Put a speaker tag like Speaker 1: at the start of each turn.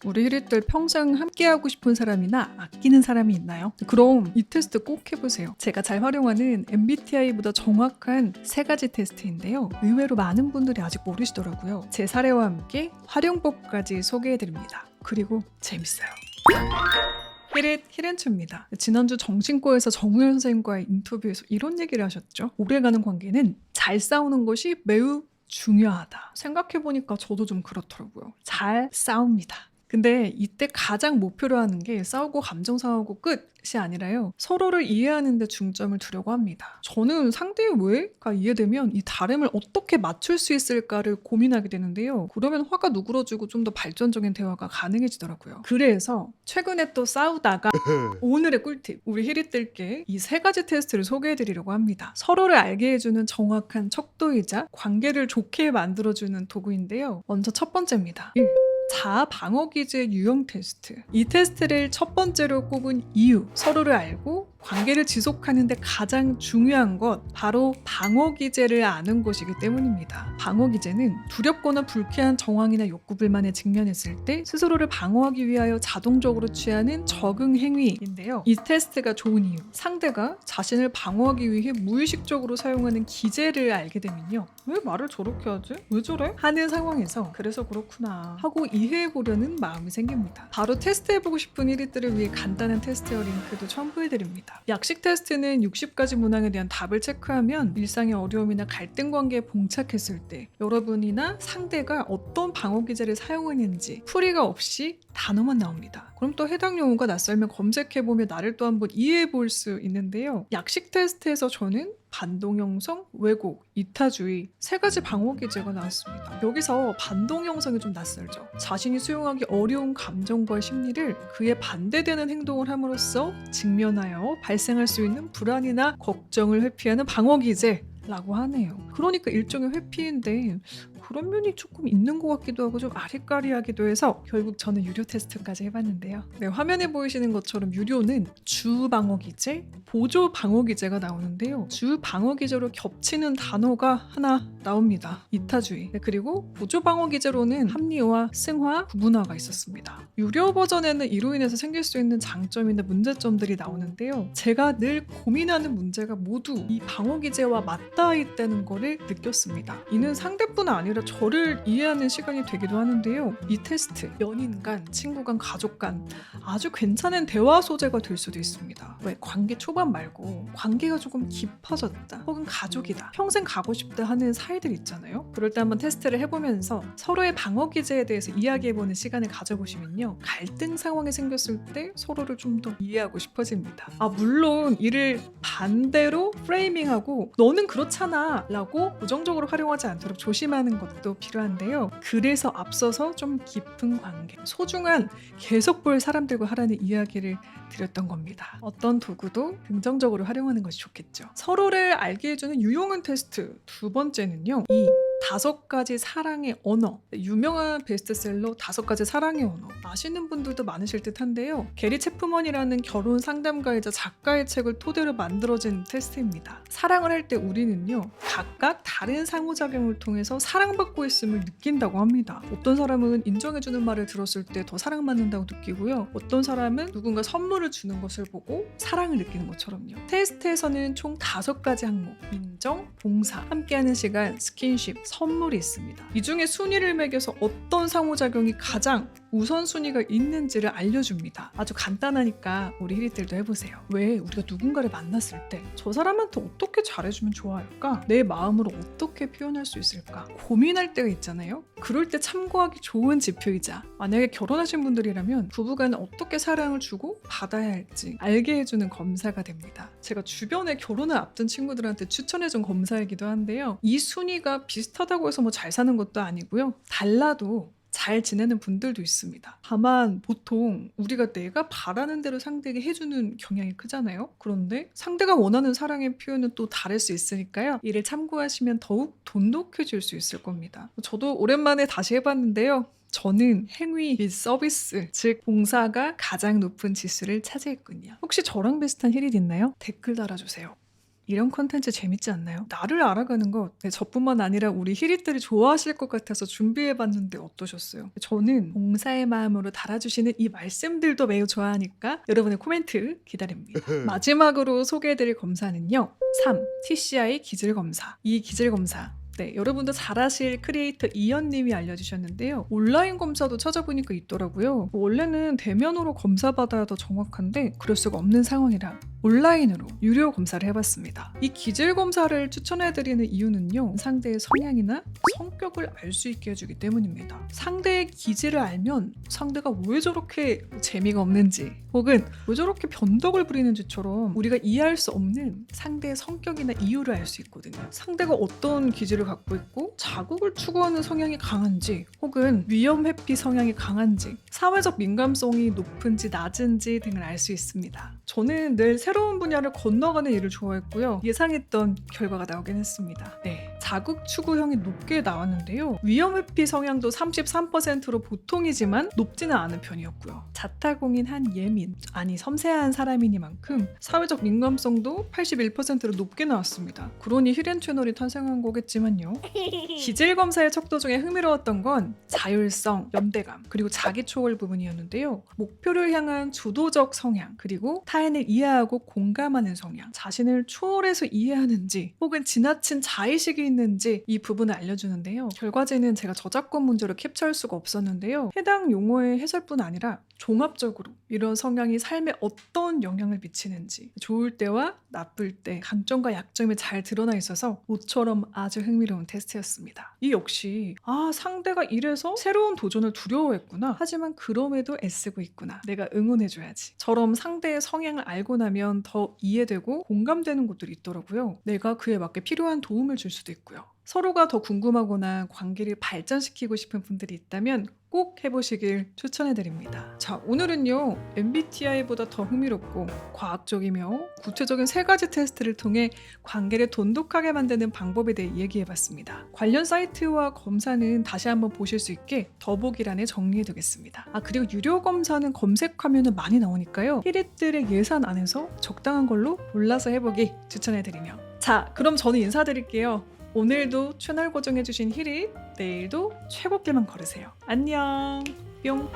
Speaker 1: 우리 히릿들 평생 함께하고 싶은 사람이나 아끼는 사람이 있나요? 그럼 이 테스트 꼭 해보세요. 제가 잘 활용하는 MBTI보다 정확한 3가지 테스트인데요. 의외로 많은 분들이 아직 모르시더라고요. 제 사례와 함께 활용법까지 소개해드립니다. 그리고 재밌어요. 히렌츠입니다. 지난주 정신과에서 정우현 선생님과의 인터뷰에서 이런 얘기를 하셨죠. 오래가는 관계는 잘 싸우는 것이 매우 중요하다. 생각해보니까 저도 좀 그렇더라고요. 잘 싸웁니다. 근데 이때 가장 목표로 하는 게 싸우고 감정 상하고 끝이 아니라요. 서로를 이해하는 데 중점을 두려고 합니다. 저는 상대의 왜가 이해되면 이 다름을 어떻게 맞출 수 있을까를 고민하게 되는데요. 그러면 화가 누그러지고 좀 더 발전적인 대화가 가능해지더라고요. 그래서 최근에 또 싸우다가 오늘의 꿀팁, 우리 히릿들께 이 3가지 테스트를 소개해드리려고 합니다. 서로를 알게 해주는 정확한 척도이자 관계를 좋게 만들어주는 도구인데요. 먼저 첫 번째입니다. 자아 방어 기제 유형 테스트. 이 테스트를 첫 번째로 꼽은 이유, 서로를 알고 관계를 지속하는 데 가장 중요한 것, 바로 방어 기제를 아는 것이기 때문입니다. 방어 기제는 두렵거나 불쾌한 정황이나 욕구 불만에 직면했을 때 스스로를 방어하기 위하여 자동적으로 취하는 적응 행위인데요. 이 테스트가 좋은 이유, 상대가 자신을 방어하기 위해 무의식적으로 사용하는 기제를 알게 되면요. 왜 말을 저렇게 하지? 왜 저래? 하는 상황에서 그래서 그렇구나 하고 이해해보려는 마음이 생깁니다. 바로 테스트해보고 싶은 일들을 위해 간단한 테스트어 링크도 첨부해드립니다. 약식 테스트는 60가지 문항에 대한 답을 체크하면 일상의 어려움이나 갈등 관계에 봉착했을 때 여러분이나 상대가 어떤 방어 기제를 사용했는지 풀이가 없이 단어만 나옵니다. 그럼 또 해당 용어가 낯설면 검색해보며 나를 또 한번 이해해볼 수 있는데요. 약식 테스트에서 저는 반동형성, 왜곡, 이타주의 3가지 방어 기제가 나왔습니다. 여기서 반동형성이 좀 낯설죠. 자신이 수용하기 어려운 감정과 심리를 그에 반대되는 행동을 함으로써 직면하여 발생할 수 있는 불안이나 걱정을 회피하는 방어 기제라고 하네요. 그러니까 일종의 회피인데 그런 면이 조금 있는 것 같기도 하고 좀 아리까리하기도 해서 결국 저는 유료 테스트까지 해봤는데요. 네, 화면에 보이시는 것처럼 유료는 주 방어 기제, 보조 방어 기제가 나오는데요. 주 방어 기제로 겹치는 단어가 하나 나옵니다. 이타주의. 네, 그리고 보조 방어 기제로는 합리화, 승화, 구분화가 있었습니다. 유료 버전에는 이로 인해서 생길 수 있는 장점이나 문제점들이 나오는데요. 제가 늘 고민하는 문제가 모두 이 방어 기제와 맞닿아 있다는 거를 느꼈습니다. 이는 상대뿐 아니라 저를 이해하는 시간이 되기도 하는데요. 이 테스트, 연인 간, 친구 간, 가족 간 아주 괜찮은 대화 소재가 될 수도 있습니다. 왜 관계 초반 말고 관계가 조금 깊어졌다 혹은 가족이다, 평생 가고 싶다 하는 사이들 있잖아요. 그럴 때 한번 테스트를 해보면서 서로의 방어 기제에 대해서 이야기해보는 시간을 가져보시면요. 갈등 상황이 생겼을 때 서로를 좀 더 이해하고 싶어집니다. 물론 이를 반대로 프레이밍하고 너는 그렇잖아 라고 부정적으로 활용하지 않도록 조심하는 것도 필요한데요. 그래서 앞서서 좀 깊은 관계, 소중한 계속 볼 사람들과 하라는 이야기를 드렸던 겁니다. 어떤 도구도 긍정적으로 활용하는 것이 좋겠죠. 서로를 알게 해주는 유용한 테스트 두 번째는요. 이 5가지 사랑의 언어. 유명한 베스트셀러 5가지 사랑의 언어. 아시는 분들도 많으실 듯한데요. 게리 체프먼이라는 결혼 상담가이자 작가의 책을 토대로 만들어진 테스트입니다. 사랑을 할 때 우리는요. 각각 다른 상호작용을 통해서 사랑받고 있음을 느낀다고 합니다. 어떤 사람은 인정해주는 말을 들었을 때 더 사랑받는다고 느끼고요. 어떤 사람은 누군가 선물을 주는 것을 보고 사랑을 느끼는 것처럼요. 테스트에서는 총 5가지 항목, 인정, 봉사, 함께하는 시간, 스킨십, 선물이 있습니다. 이 중에 순위를 매겨서 어떤 상호작용이 가장 우선순위가 있는지를 알려줍니다. 아주 간단하니까 우리 히릿들도 해보세요. 왜 우리가 누군가를 만났을 때 저 사람한테 어떻게 잘해주면 좋아할까? 내 마음으로 어떻게 표현할 수 있을까? 고민할 때가 있잖아요. 그럴 때 참고하기 좋은 지표이자 만약에 결혼하신 분들이라면 부부간에 어떻게 사랑을 주고 받아야 할지 알게 해주는 검사가 됩니다. 제가 주변에 결혼을 앞둔 친구들한테 추천해준 검사이기도 한데요. 이 순위가 비슷하다고 해서 뭐 잘 사는 것도 아니고요. 달라도 잘 지내는 분들도 있습니다. 다만 보통 우리가 내가 바라는 대로 상대에게 해주는 경향이 크잖아요. 그런데 상대가 원하는 사랑의 표현은 또 다를 수 있으니까요. 이를 참고하시면 더욱 돈독해질 수 있을 겁니다. 저도 오랜만에 다시 해봤는데요. 저는 행위 및 서비스, 즉 봉사가 가장 높은 지수를 차지했군요. 혹시 저랑 비슷한 힐이 있나요? 댓글 달아주세요. 이런 콘텐츠 재밌지 않나요? 나를 알아가는 것, 저뿐만 아니라 우리 히릿들이 좋아하실 것 같아서 준비해봤는데 어떠셨어요? 저는 봉사의 마음으로 달아주시는 이 말씀들도 매우 좋아하니까 여러분의 코멘트 기다립니다. 마지막으로 소개해드릴 검사는요. 3. TCI 기질검사. 이 기질검사. 네, 여러분도 잘 아실 크리에이터 이현님이 알려주셨는데요. 온라인 검사도 찾아보니까 있더라고요. 원래는 대면으로 검사받아야 더 정확한데 그럴 수가 없는 상황이라 온라인으로 유료 검사를 해봤습니다. 이 기질 검사를 추천해드리는 이유는요. 상대의 성향이나 성격을 알 수 있게 해주기 때문입니다. 상대의 기질을 알면 상대가 왜 저렇게 재미가 없는지 혹은 왜 저렇게 변덕을 부리는지처럼 우리가 이해할 수 없는 상대의 성격이나 이유를 알 수 있거든요. 상대가 어떤 기질을 갖고 있고 자극을 추구하는 성향이 강한지 혹은 위험 회피 성향이 강한지 사회적 민감성이 높은지 낮은지 등을 알 수 있습니다. 저는 늘 새로운 분야를 건너가는 일을 좋아했고요. 예상했던 결과가 나오긴 했습니다. 네, 자극 추구형이 높게 나왔는데요. 위험 회피 성향도 33%로 보통이지만 높지는 않은 편이었고요. 자타공인 한 예민, 아니 섬세한 사람이니만큼 사회적 민감성도 81%로 높게 나왔습니다. 그러니 히든 채널이 탄생한 거겠지만요. 기질 검사의 척도 중에 흥미로웠던 건 자율성, 연대감, 그리고 자기 초월 부분이었는데요. 목표를 향한 주도적 성향, 그리고 타인을 이해하고 공감하는 성향, 자신을 초월해서 이해하는지 혹은 지나친 자의식이 있는지 이 부분을 알려주는데요. 결과지는 제가 저작권 문제로 캡처할 수가 없었는데요. 해당 용어의 해설뿐 아니라 종합적으로 이런 성향이 삶에 어떤 영향을 미치는지 좋을 때와 나쁠 때 강점과 약점이 잘 드러나 있어서 모처럼 아주 흥미로운 테스트였습니다. 이 역시 상대가 이래서 새로운 도전을 두려워했구나. 하지만 그럼에도 애쓰고 있구나. 내가 응원해줘야지. 저럼 상대의 성향을 알고 나면 더 이해되고 공감되는 것들이 있더라고요. 내가 그에 맞게 필요한 도움을 줄 수도 있고요. 서로가 더 궁금하거나 관계를 발전시키고 싶은 분들이 있다면 꼭 해보시길 추천해드립니다. 자, 오늘은요. MBTI보다 더 흥미롭고 과학적이며 구체적인 3가지 테스트를 통해 관계를 돈독하게 만드는 방법에 대해 얘기해봤습니다. 관련 사이트와 검사는 다시 한번 보실 수 있게 더보기란에 정리해두겠습니다. 그리고 유료 검사는 검색하면 많이 나오니까요. 히릿들의 예산 안에서 적당한 걸로 골라서 해보기 추천해드리며 자, 그럼 저는 인사드릴게요. 오늘도 채널 고정해주신 히릿, 내일도 최고길만 걸으세요. 안녕, 뿅.